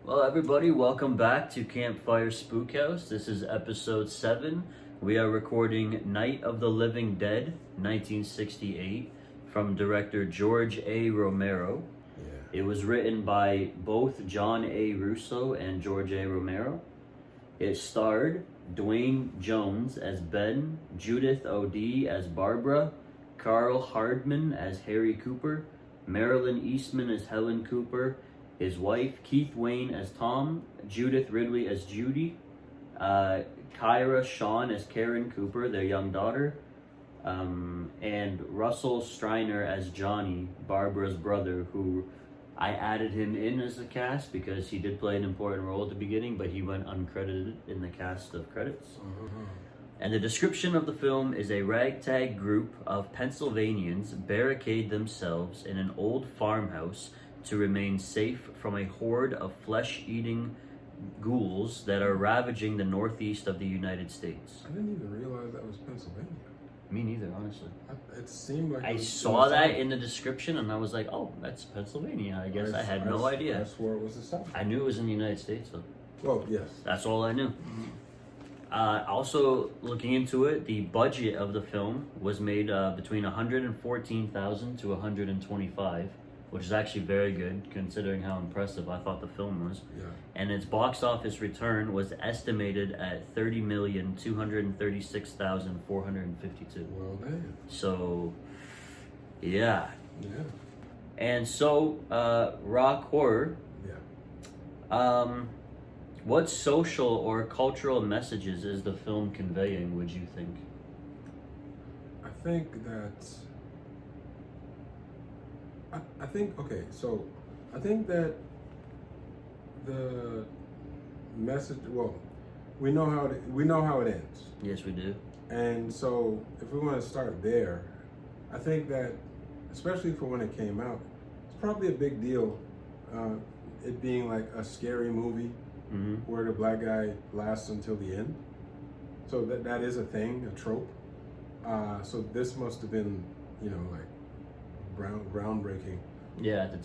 Well, everybody, welcome back to Campfire Spookhouse. This is episode 7. We are recording Night of the Living Dead, 1968, from director George A. Romero. Yeah. It was written by both John A. Russo and George A. Romero. It starred Dwayne Jones as Ben, Judith O'Dea as Barbara, Carl Hardman as Harry Cooper, Marilyn Eastman as Helen Cooper, his wife, Keith Wayne as Tom, Judith Ridley as Judy, Kyra Shawn as Karen Cooper, their young daughter, and Russell Streiner as Johnny, Barbara's brother, who I added him in as the cast because he did play an important role at the beginning, but he went uncredited in the cast of credits. Mm-hmm. And the description of the film is a ragtag group of Pennsylvanians barricade themselves in an old farmhouse to remain safe from a horde of flesh-eating ghouls that are ravaging the northeast of the United States. I didn't even realize that was Pennsylvania. Me neither, honestly. It seemed like I saw that in the description and I was like, oh, that's Pennsylvania. I guess I had no idea. I swore it was the South. I knew it was in the United States, though. Well, yes. That's all I knew. Mm-hmm. Also, looking into it, the budget of the film was made between $114,000 to $125,000, which is actually very good considering how impressive I thought the film was. Yeah. And its box office return was estimated at $30,236,452. Well, damn. So, yeah. Yeah. And so, rock horror. Yeah. What social or cultural messages is the film conveying, would you think? I think that. I think that the message. Well, we know how it ends. Yes, we do. And so, if we want to start there, I think that, especially for when it came out, it's probably a big deal. It being like a scary movie where the black guy lasts until the end. So that is a thing, a trope. So this must have been, like groundbreaking. Yeah, at the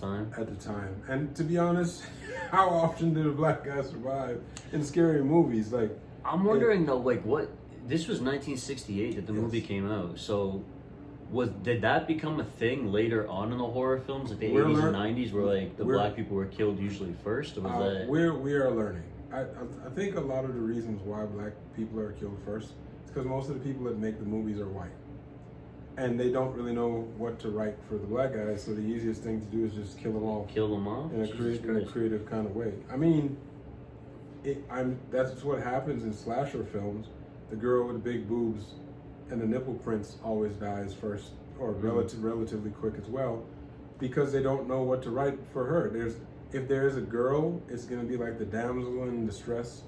time. And to be honest, how often did a black guy survive in scary movies? Like, I'm wondering though, like what this was 1968 that the Yes. movie came out. So did that become a thing later on in the horror films, like the 80s and 90s, where like the black people were killed usually first, or was that? we are learning. I think a lot of the reasons why black people are killed first is because most of the people that make the movies are white. And they don't really know what to write for the black guys, so the easiest thing to do is just kill them all. Kill them all? In a creative kind of way. I mean, that's what happens in slasher films. The girl with the big boobs and the nipple prints always dies first, or relatively quick as well, because they don't know what to write for her. If there is a girl, it's going to be like the damsel in distress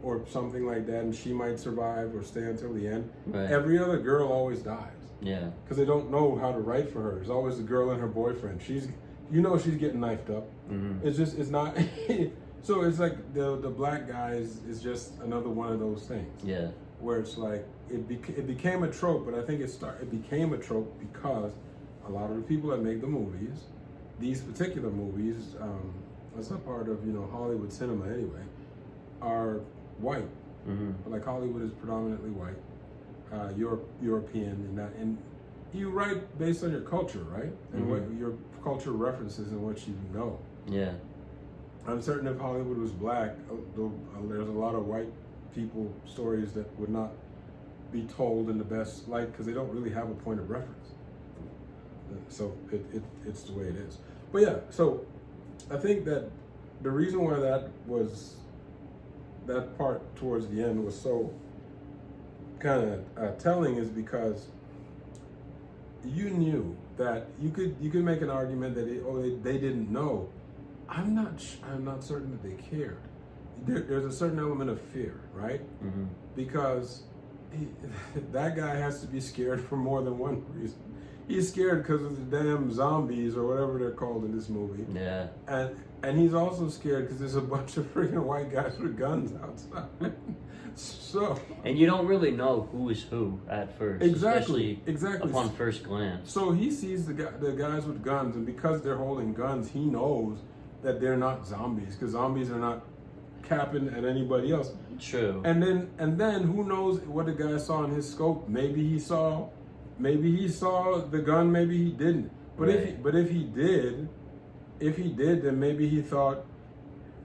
or something like that, and she might survive or stay until the end. Right. Every other girl always dies. Yeah. Because they don't know how to write for her. It's always the girl and her boyfriend. She's getting knifed up. Mm-hmm. It's not. So it's like the black guys is just another one of those things. Yeah. Where it's like it became a trope, but I think it became a trope because a lot of the people that make the movies, these particular movies, that's a part of Hollywood cinema anyway, are white. Mm-hmm. Like Hollywood is predominantly white. European and you write based on your culture, right? And what your culture references and what you know. Yeah. I'm certain if Hollywood was black, there's a lot of white people stories that would not be told in the best light because they don't really have a point of reference. So it's the way it is. But yeah, so I think that the reason why that part towards the end was so kind of telling is because you knew that you could make an argument that they didn't know. I'm not certain that they cared. There's a certain element of fear, right? Mm-hmm. Because that guy has to be scared for more than one reason. He's scared because of the damn zombies or whatever they're called in this movie. Yeah. And he's also scared because there's a bunch of freaking white guys with guns outside. So. And you don't really know who is who at first. Exactly. Upon first glance. So he sees the guys with guns, and because they're holding guns, he knows that they're not zombies, because zombies are not capping at anybody else. True. And then who knows what the guy saw in his scope? Maybe he saw the gun, maybe he didn't. But if he did, then maybe he thought,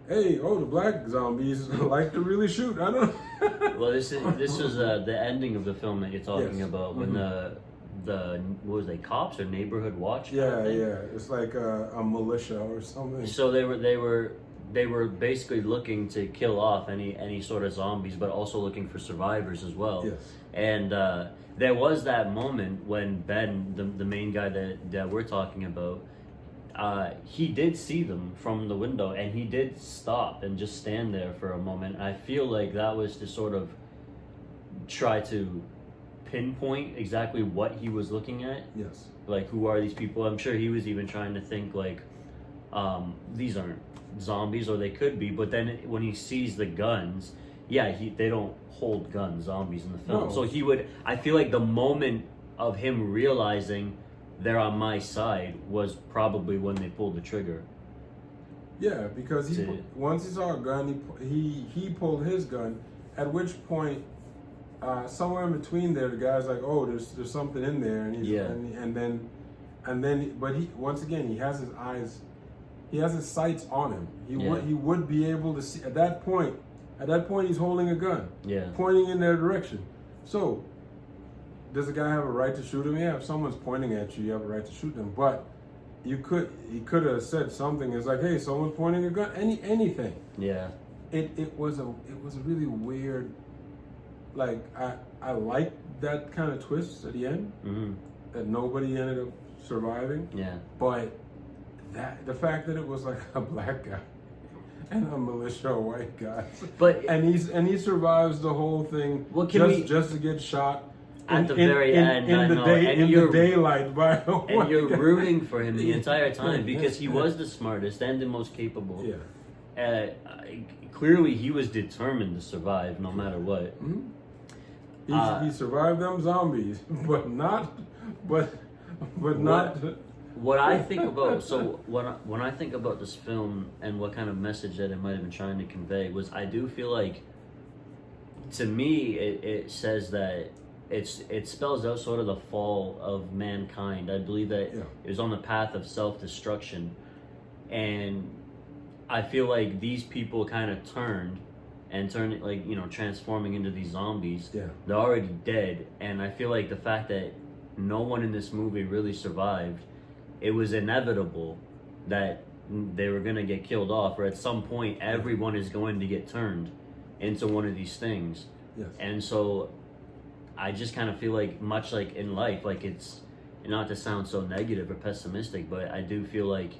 hey, the black zombies like to really shoot. I don't know. Well, this was the ending of the film that you're talking about, when the what was they, cops or neighborhood watch? Yeah. It's like a militia or something. So they were basically looking to kill off any sort of zombies, but also looking for survivors as well. Yes. And there was that moment when Ben, the main guy that we're talking about, he did see them from the window, and he did stop and just stand there for a moment. I feel like that was to sort of try to pinpoint exactly what he was looking at. Yes. Like, who are these people? I'm sure he was even trying to think like, these aren't zombies, or they could be. But then when he sees the guns, they don't hold guns, zombies in the film. No. So I feel like the moment of him realizing they're on my side was probably when they pulled the trigger. Yeah, because once he saw a gun, he pulled his gun. At which point, somewhere in between there, the guy's like, "Oh, there's something in there," and but once again he has his sights on him. He would be able to see at that point. At that point, he's holding a gun, pointing in their direction. So, does the guy have a right to shoot him? Yeah, if someone's pointing at you, you have a right to shoot them. But he could have said something. It's like, hey, someone's pointing a gun. Anything. Yeah. It was a really weird. Like I liked that kind of twist at the end. Mm-hmm. That nobody ended up surviving. Yeah. But the fact that it was like a black guy and a militia white guy, and he survives the whole thing. Well, just to get shot at the very end in the daylight by a white and you're guy. Rooting for him the entire time because he was the smartest and the most capable. Yeah. Clearly, he was determined to survive no matter what. Mm-hmm. He survived them zombies, but not. What I think about, when I think about this film and what kind of message that it might have been trying to convey, was I do feel like, to me, it says that it spells out sort of the fall of mankind. I believe that it was on the path of self-destruction, and I feel like these people kind of turned, like, transforming into these zombies. Yeah. They're already dead, and I feel like the fact that no one in this movie really survived, it was inevitable that they were going to get killed off, or at some point everyone is going to get turned into one of these things. Yes. And so I just kind of feel like, much like in life, like, it's not to sound so negative or pessimistic, but I do feel like,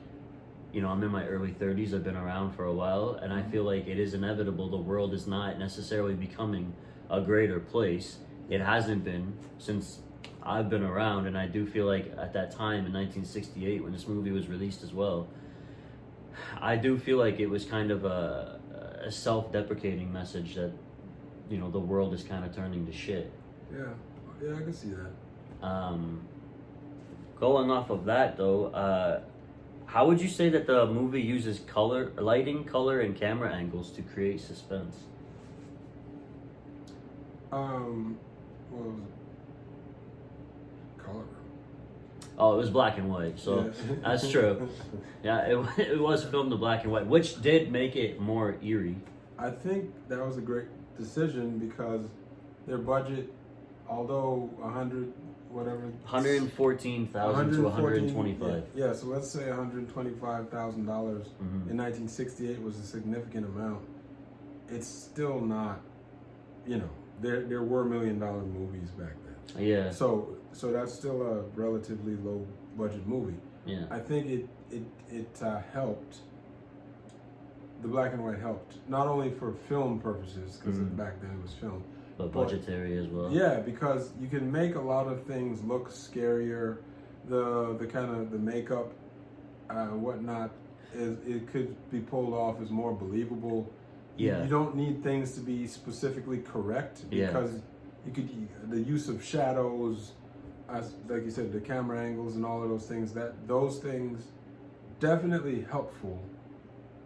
I'm in my early 30s, I've been around for a while, and I feel like it is inevitable. The world is not necessarily becoming a greater place. It hasn't been since I've been around, and I do feel like at that time in 1968, when this movie was released as well, I do feel like it was kind of a self-deprecating message that, the world is kind of turning to shit. Yeah, I can see that. Going off of that, though, how would you say that the movie uses lighting, color, and camera angles to create suspense? Well, color. Oh, it was black and white, so that's true. Yeah, it was filmed in black and white, which did make it more eerie. I think that was a great decision because their budget, although 114,000 to 125. Yeah, so let's say $125,000 in 1968 was a significant amount. It's still not, there were $1 million movies back then. Yeah. So that's still a relatively low budget movie. Yeah. I think it helped. The black and white helped, not only for film purposes, because back then it was film, but budgetary as well. Yeah, because you can make a lot of things look scarier. The kind of the makeup, whatnot, it could be pulled off as more believable. Yeah. You don't need things to be specifically correct because you could the use of shadows, like you said, the camera angles and all of those things. Those things definitely helpful.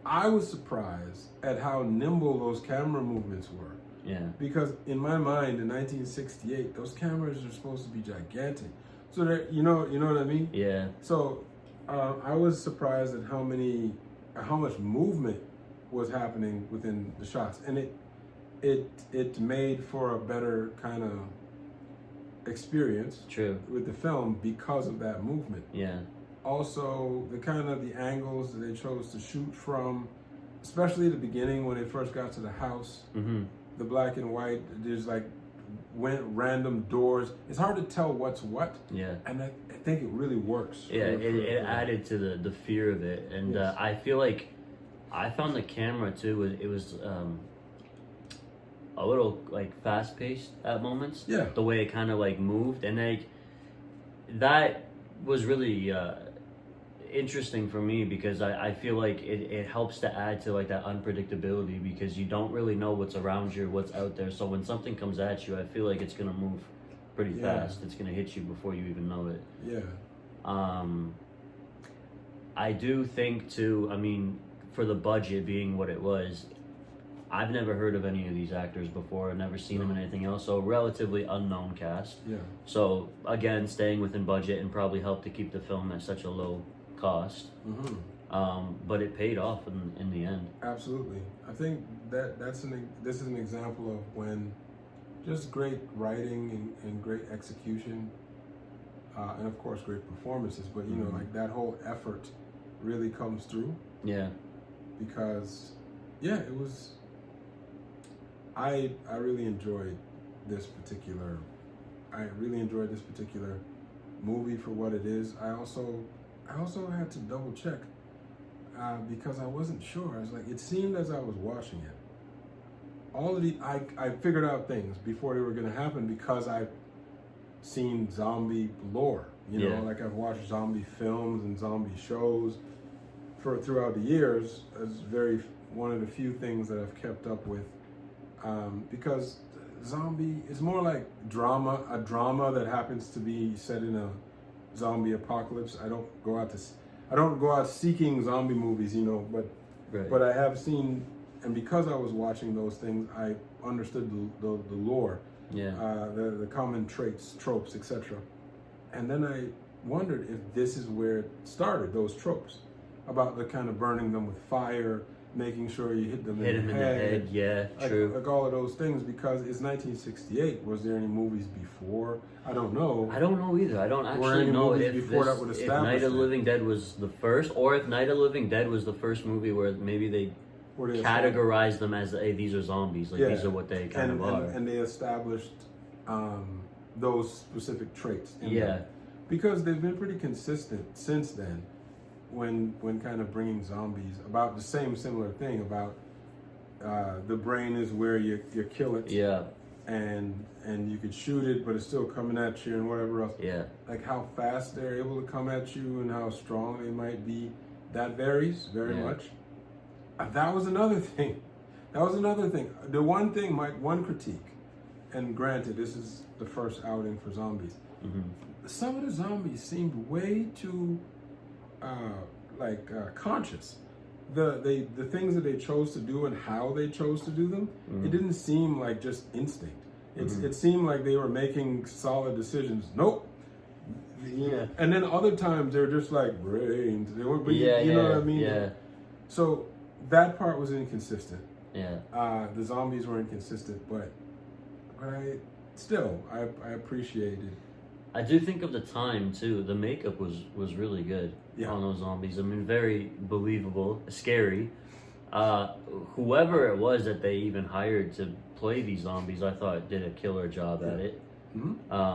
I was surprised at how nimble those camera movements were. Yeah. Because in my mind, in 1968, those cameras are supposed to be gigantic. So that you know what I mean? Yeah. So I was surprised at how much movement was happening within the shots, and it made for a better kind of experience. True. With the film because of that movement. Yeah. Also, the angles that they chose to shoot from, especially at the beginning when they first got to the house, the black and white, there's like random doors. It's hard to tell what's what. Yeah. And I think it really works. Yeah, it added to the fear of it, and Yes. I feel like I found the camera too. It was a little like fast paced at moments. Yeah. The way it kind of like moved, and like that was really interesting for me because I feel like it helps to add to like that unpredictability because you don't really know what's around you or what's out there. So when something comes at you, I feel like it's gonna move pretty fast. It's gonna hit you before you even know it. Yeah. I do think too, I mean, for the budget being what it was, I've never heard of any of these actors before. I've never seen them in anything else. So relatively unknown cast. Yeah. So again, staying within budget and probably helped to keep the film at such a low cost. But it paid off in the end. Absolutely. I think this is an example of when just great writing and great execution, and of course great performances. But you know, like that whole effort really comes through. Yeah. Because, yeah, it was. I really enjoyed this particular. Movie for what it is. I also had to double check because I wasn't sure. I was like, it seemed as I was watching it, all of I figured out things before they were going to happen because I've seen zombie lore. You know, like I've watched zombie films and zombie shows throughout the years. It's one of the few things that I've kept up with because zombie is more like a drama that happens to be set in a zombie apocalypse. I don't go out seeking zombie movies, you know, but I have seen, and because I was watching those things, I understood the lore, the common traits, tropes, etc. And then I wondered if this is where it started, those tropes about the kind of burning them with fire, making sure you hit them in the head. Yeah, true. Like all of those things, because it's 1968. Was there any movies before? I don't know. I don't know either. I don't actually know if Night of the Living Dead was the first, or if Night of the Living Dead was the first movie where maybe they categorized them as, hey, these are zombies. Like, these are what they kind of are. And they established those specific traits. Yeah. Because they've been pretty consistent since then. When kind of bringing zombies about the similar thing about the brain is where you kill it, and you could shoot it but it's still coming at you and whatever else, like how fast they're able to come at you and how strong they might be, that varies very much. That was another thing. The one critique, and granted this is the first outing for zombies, some of the zombies seemed way too conscious. The things that they chose to do and how they chose to do them, it didn't seem like just instinct. It seemed like they were making solid decisions. Nope. Yeah. And then other times they're just like brains. They weren't, you know what I mean? Yeah. So that part was inconsistent. Yeah. The zombies were inconsistent, but I appreciated. I do think of the time too. The makeup was really good on those zombies. I mean, very believable, scary. Whoever it was that they even hired to play these zombies, I thought did a killer job at it.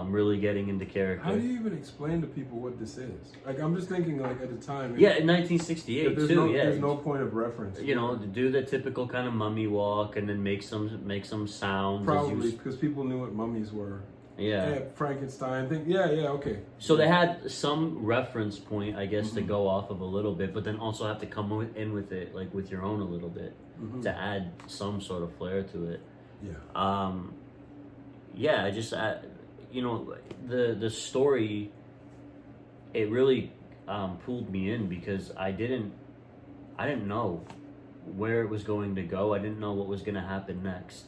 Really getting into character. How do you even explain to people what this is? Like, I'm just thinking, like at the time. Yeah, in 1968 too. There's no point of reference. You know, do the typical kind of mummy walk and then make some sounds. Probably because people knew what mummies were. Yeah. Frankenstein thing. Yeah, okay. So they had some reference point, I guess, to go off of a little bit, but then also have to come in with it, like with your own a little bit, to add some sort of flair to it. Yeah. I just, you know, the story, it really pulled me in because I didn't know where it was going to go. I didn't know what was going to happen next.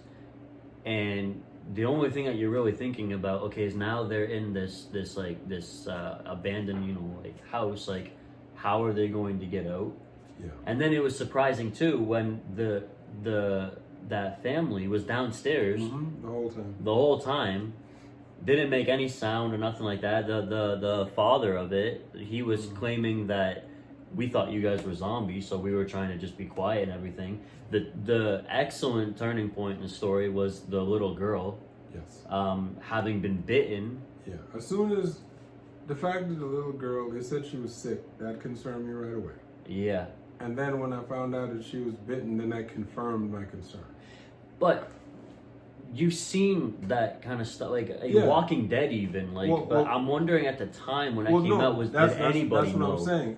And the only thing that you're really thinking about, okay, is now they're in this abandoned, like house. Like, how are they going to get out? Yeah. And then it was surprising too when that family was downstairs the whole time, didn't make any sound or nothing like that. The father of it, he was claiming that we thought you guys were zombies, so we were trying to just be quiet and everything. The excellent turning point in the story was the little girl, yes, having been bitten. Yeah, as soon as the fact that the little girl, they said she was sick, that concerned me right away. Yeah. And then when I found out that she was bitten, then that confirmed my concern. But you've seen that kind of stuff, like Walking Dead, even but I'm wondering at the time when it came out, did anybody know? That's what know? I'm saying.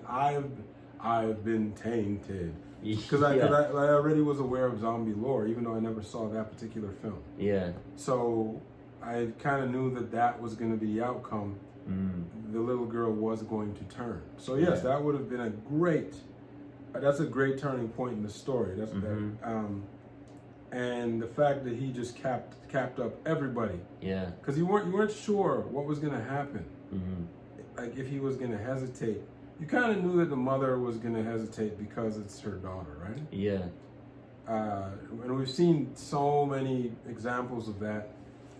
I've been tainted because I already was aware of zombie lore, even though I never saw that particular film. Yeah. So I kind of knew that was going to be the outcome. The little girl was going to turn. So yes, that would have been that's a great turning point in the story. That's and the fact that he just capped up everybody. Yeah. Because you weren't sure what was going to happen. Like if he was going to hesitate. You kind of knew that the mother was going to hesitate because it's her daughter, right? Yeah. And we've seen so many examples of that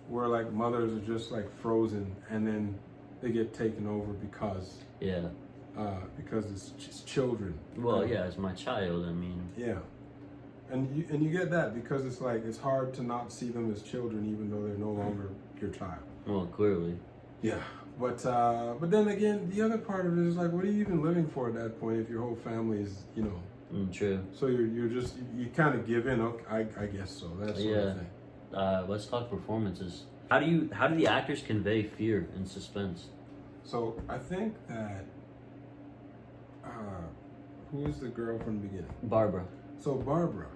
where like mothers are just like frozen and then they get taken over because it's children. Well, it's my child. I mean. Yeah. And you get that because it's like it's hard to not see them as children even though they're no longer your child. Well, clearly. Yeah. But then again, the other part of it is like, what are you even living for at that point if your whole family is, True. So you kind of give in. Okay, I guess so. That sort of thing. Let's talk performances. How do the actors convey fear and suspense? So I think that who is the girl from the beginning? Barbara. So Barbara,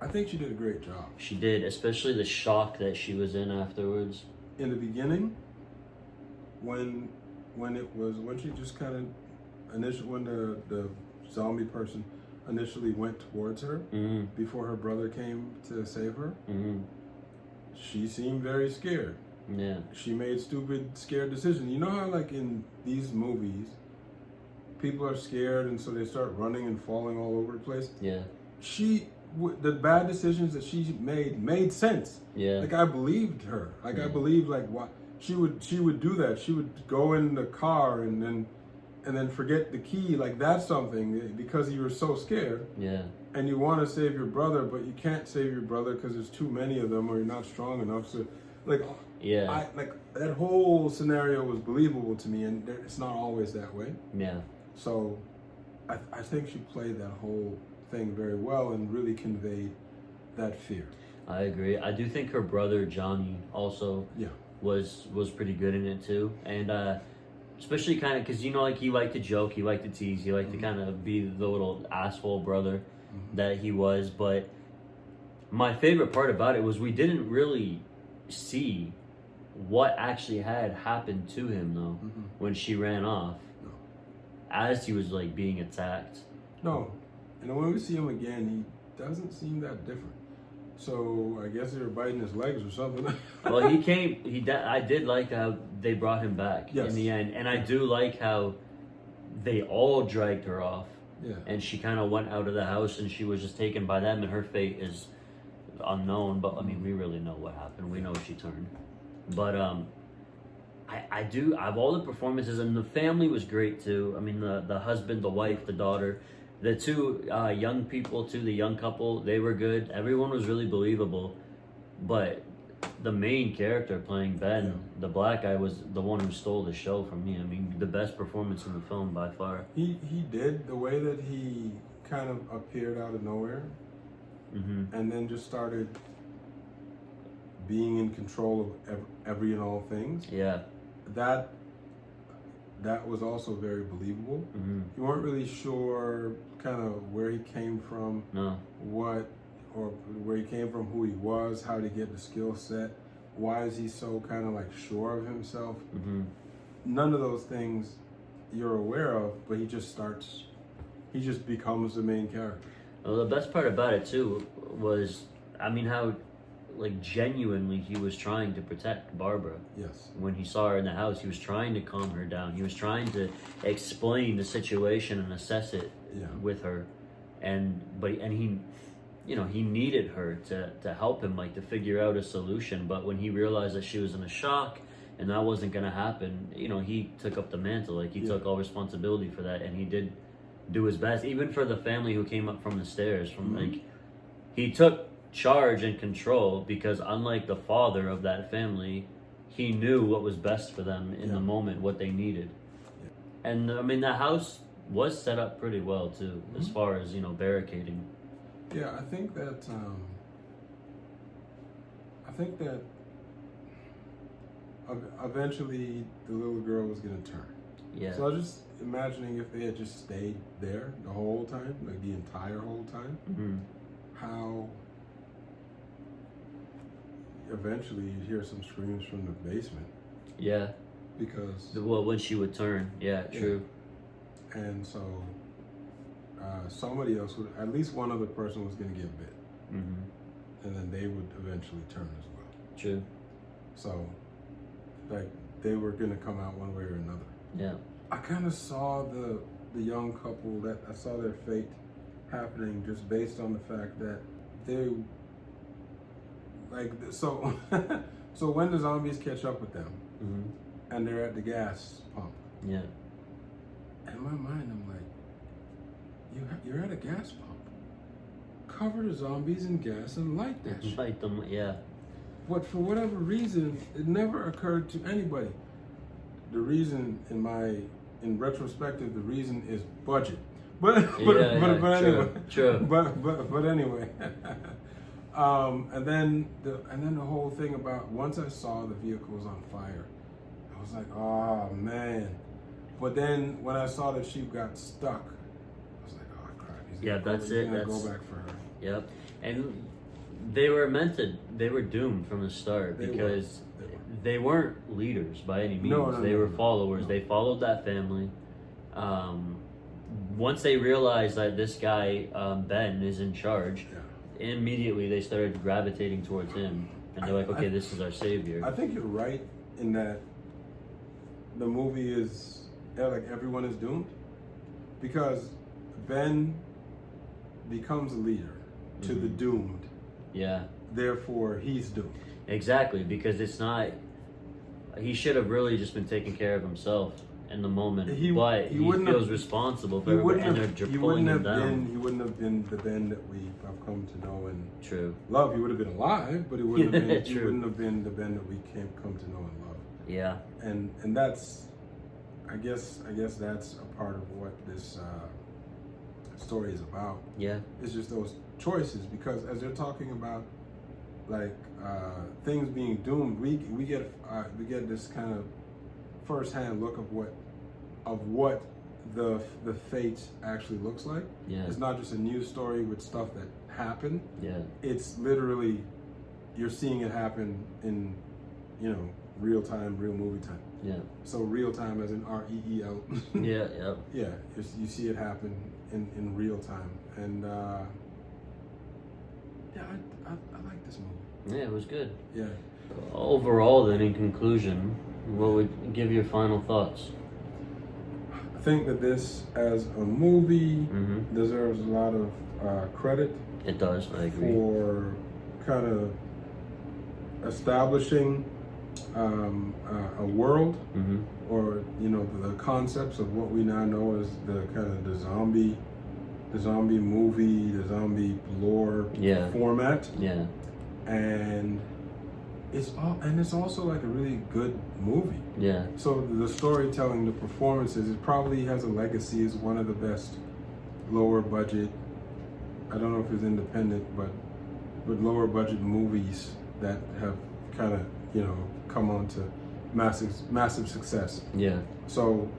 I think she did a great job. She did, especially the shock that she was in afterwards. In the beginning, when she just kind of when the zombie person initially went towards her before her brother came to save her, she seemed very scared. Yeah. She made stupid, scared decisions. You know how like in these movies, people are scared and so they start running and falling all over the place? Yeah. The bad decisions that she made sense. Yeah. Like I believed her. Like I believed like what she would do that. She would go in the car and then forget the key. Like that's something because you were so scared. Yeah. And you want to save your brother, but you can't save your brother because there's too many of them or you're not strong enough. So like that whole scenario was believable to me, and it's not always that way. Yeah. So I think she played that whole thing very well and really conveyed that fear. I agree. I do think her brother Johnny also was pretty good in it too, and especially kind of because like he liked to joke, he liked to tease, he liked to kind of be the little asshole brother that he was. But my favorite part about it was we didn't really see what actually had happened to him though when she ran off as he was like being attacked. No. And when we see him again, he doesn't seem that different. So I guess they were biting his legs or something. Well, I did like how they brought him back in the end. And I do like how they all dragged her off. Yeah. And she kind of went out of the house and she was just taken by them, and her fate is unknown. But I mean, we really know what happened. We know she turned. But I do, of all the performances, and the family was great too. I mean, the husband, the wife, the daughter. The two young people too, the young couple, they were good. Everyone was really believable. But the main character playing Ben, the black guy, was the one who stole the show from me. I mean, the best performance in the film by far. He did. The way that he kind of appeared out of nowhere and then just started being in control of every and all things. Yeah. That was also very believable. You weren't really sure kind of where he came from, where he came from, who he was, how to get the skill set, why is he so kind of like sure of himself. None of those things you're aware of, but he just starts he just becomes the main character. Well, the best part about it too was, I mean, how like genuinely he was trying to protect Barbara. Yes. When he saw her in the house, he was trying to calm her down. He was trying to explain the situation and assess it with her, and he, you know, he needed her to help him, like to figure out a solution. But when he realized that she was in a shock and that wasn't going to happen, you know, he took up the mantle. Like he took all responsibility for that, and he did do his best, even for the family who came up from the stairs. From like, he took charge and control, because unlike the father of that family, he knew what was best for them in the moment, what they needed. And I mean, the house was set up pretty well too, as far as, you know, barricading. Yeah, I think that eventually the little girl was gonna turn. Yeah. So I was just imagining if they had just stayed there the whole time, like the entire whole time, how eventually you'd hear some screams from the basement. Yeah. Because well, when she would turn, true. And so somebody else would, at least one other person was going to get bit, and then they would eventually turn as well. True. So, like, they were going to come out one way or another. Yeah. I kind of saw the young couple, that I saw their fate happening just based on the fact that they, like, so so when the zombies catch up with them and they're at the gas pump, in my mind I'm like, you're at a gas pump, cover the zombies in gas and light that shit. Light them, But for whatever reason, it never occurred to anybody. The reason, in retrospective, the reason is budget. But anyway, true. But anyway, and then the whole thing about, once I saw the vehicle was on fire, I was like, oh man. But then when I saw that she got stuck, I was like, oh crap. He's gonna go back for her. Yep. And they were doomed from the start, because they weren't leaders by any means. They were followers. They followed that family. Once they realized that this guy, Ben, is in charge, immediately they started gravitating towards him. And they're like, okay, this is our savior. I think you're right in that the movie is, like, everyone is doomed. Because Ben becomes a leader to the doomed. Yeah. Therefore, he's doomed. Exactly, because it's not... He should have really just been taking care of himself in the moment, but he feels responsible for everybody, and they're pulling him down. He wouldn't have been the Ben that we have come to know and True. love. He would have been alive, but he wouldn't have been. He wouldn't have been the Ben that we come to know and love. Yeah. And that's, I guess that's a part of what this story is about. Yeah. It's just those choices, because as they're talking about, like, things being doomed, we get this kind of first-hand look of what the fate actually looks like. Yeah. It's not just a news story with stuff that happened. Yeah. It's literally, you're seeing it happen in, real time, real movie time. Yeah. So real time as in REEL. Yeah. Yep. Yeah. You see it happen in real time, and I like this movie. Yeah, it was good. Yeah. Overall, then, in conclusion, what would give your final thoughts? I think that this, as a movie, deserves a lot of credit. It does, I agree. For kind of establishing a world, or the concepts of what we now know as the kind of the zombie movie, the zombie lore format. Yeah. And it's also like a really good movie. Yeah. So the storytelling, the performances, it probably has a legacy as one of the best lower budget, I don't know if it's independent, but lower budget movies that have kind of, come on to massive success. Yeah. So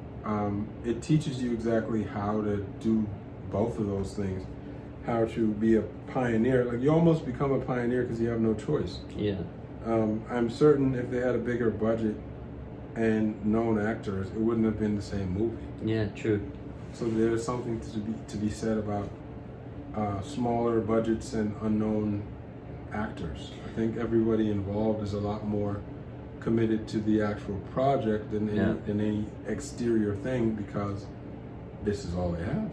it teaches you exactly how to do both of those things, how to be a pioneer. Like, you almost become a pioneer because you have no choice. Yeah. I'm certain if they had a bigger budget and known actors, it wouldn't have been the same movie. Yeah, true. So there's something to be said about smaller budgets and unknown actors. I think everybody involved is a lot more committed to the actual project than any exterior thing, because this is all they have.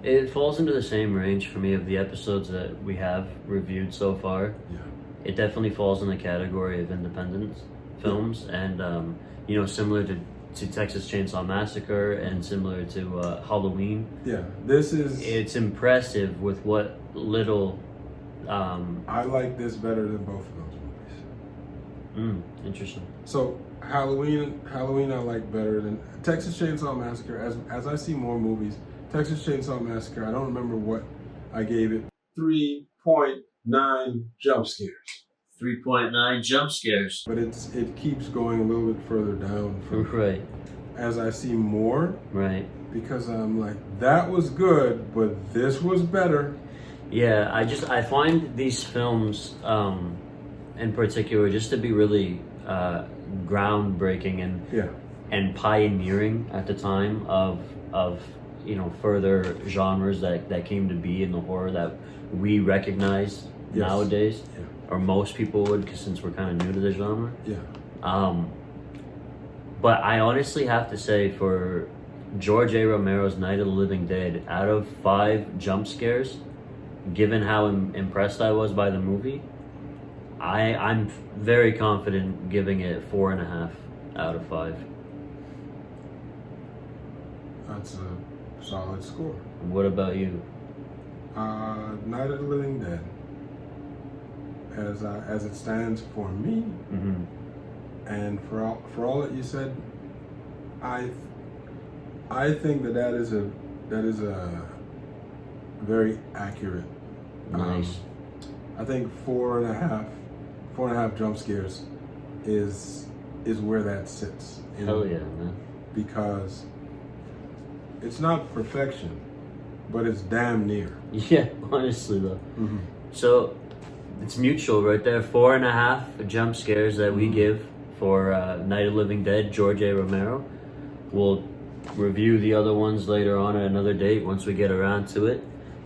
It falls into the same range for me of the episodes that we have reviewed so far. Yeah. It definitely falls in the category of independent films, and you know, similar to Texas Chainsaw Massacre and similar to Halloween. Yeah, it's impressive with what little. I like this better than both of those movies. Interesting. So Halloween I like better than Texas Chainsaw Massacre. As I see more movies, Texas Chainsaw Massacre, I don't remember what I gave it. 3.9 jump scares. 3.9 jump scares. But it keeps going a little bit further down. Right. As I see more. Right. Because I'm like, that was good, but this was better. Yeah, I find these films, in particular, just to be really groundbreaking and pioneering at the time of you know, further genres that came to be in the horror that we recognize nowadays, or most people would, because since we're kind of new to the genre. But I honestly have to say, for George A. Romero's Night of the Living Dead, out of 5 jump scares, given how impressed I was by the movie, I'm very confident giving it 4.5 out of 5. That's a solid score. What about you? Night of the Living Dead, as it stands for me, and for all that you said, I think that is a very accurate. Nice. I think 4.5 jump scares is where that sits. Hell yeah, man. Because it's not perfection, but it's damn near. Yeah, honestly though. So it's mutual right there. 4.5 jump scares that we give for Night of the Living Dead, George A. Romero. We'll review the other ones later on at another date once we get around to it.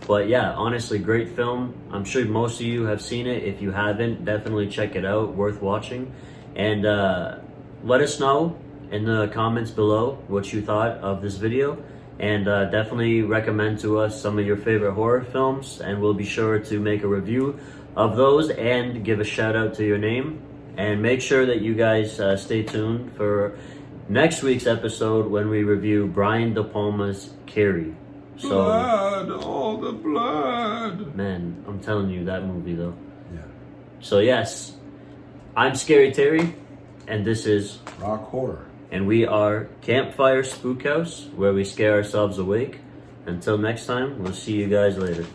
But yeah, honestly, great film. I'm sure most of you have seen it. If you haven't, definitely check it out. Worth watching. And let us know in the comments below what you thought of this video. And definitely recommend to us some of your favorite horror films. And we'll be sure to make a review of those and give a shout out to your name. And make sure that you guys stay tuned for next week's episode when we review Brian De Palma's Carrie. So, blood, all the blood. Man, I'm telling you, that movie though. Yeah. So yes, I'm Scary Terry, and this is Rock Horror. And we are Campfire Spookhouse, where we scare ourselves awake. Until next time, we'll see you guys later.